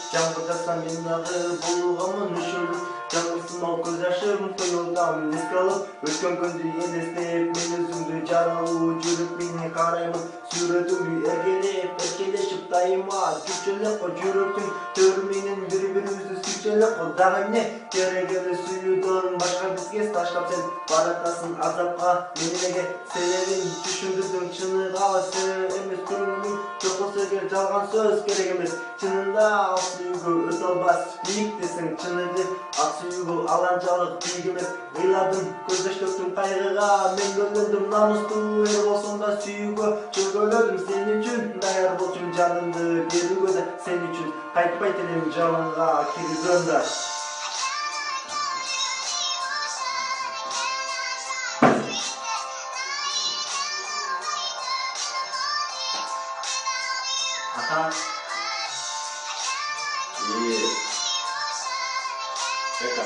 жаңбыр жауса мен дағы булығамын үшеулі жаңбырсынау көз жашым тойылдам еске алып өткен күнді елестеп мен өзімді жаралу жүріп менен қараймын сүретімді еркелешіп дайыма жүкшелеп қой жүректің төріменен бір-бірімізді сүйшелеп қой дағы эмне керек эле сүйүүдөн башка бизге таштап сен баратасың азапка мен элеге себебин түшүндүрдүң чыныга сен эмес күнүмүң жок болсо эгер жалган сөз керек эмес чынында ал сүйүүгө өтө албас бийик десең чыныгы ал сүйүүгө аланчалык бийик эмес ыйладым көз жаш төктүм кайгыга мен көлдөдүм намустуу эр болсом да сүйүүгө чөгөлөдүм сен үчүн даяр болчумун жанымды берүүгө да сен үчүн кайтпайт элем жалынга киргизем да Ага. И это.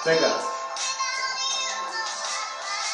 Пека.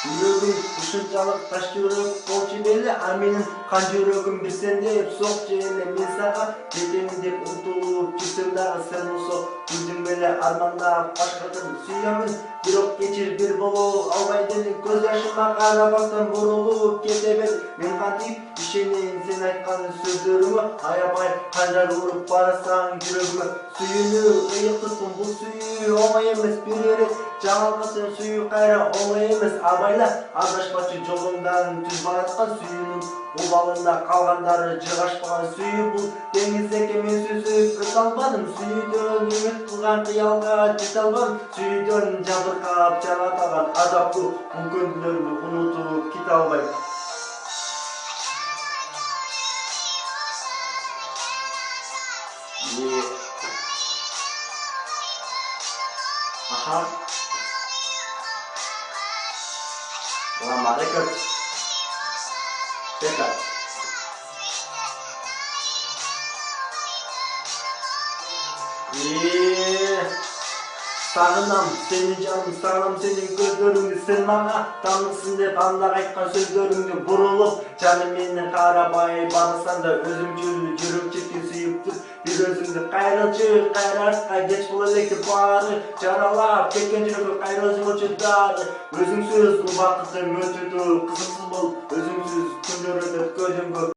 Жүрөгүм ушунчалык таш жүрөк болчу беле, а менин кан жүрөгүм билсең деп сокчу эле мен сага жетемин деп умтулуп жүрсөм дагы сен болсо күздүң беле армандап башкасын сүйөмүн бирок кечир бир боло албайт элем көз жашыма карабастан бурулуп кете бер мен кантип ишенейин сен айткан сөздөрүңө аябай канжар уруп барасаң жүрөгүмө сүйүүнү ыйык туткун бул сүйүү оңой эмес бир ирет жаңылгысың сүйүү кайра оңой эмес абайла адашпачы жолуңдан түз бараткан сүйүүнүн убалында калгандары жыгашпаган сүйүү бул деңиз экен мен сүзүп өтө албадым сүйүүдөн үмүт кылган кыялга жете албадым сүйүүдөн жабыркап жан атаган азаптуу бул күндөрүмдү унутуп кете албайм Ага. Lama Records. Peka. Sağınam senin canım, sağlam senin gözlerini sen bana tanısın деп anda aytkan сөздөрүңдү бурулуp canım meni карабай барсаң да өзүмчүл жүрөк чекин сүйүптүр бир өзүңдү кайрылчы кайрашка кеч боло электи баары жаралап кеткен жүрөгкө кайра өзүңчү дары өзүңсүз убакытым өтүдү кызыксыз болуп өзүңсүз күндөр өтөт көзүм көп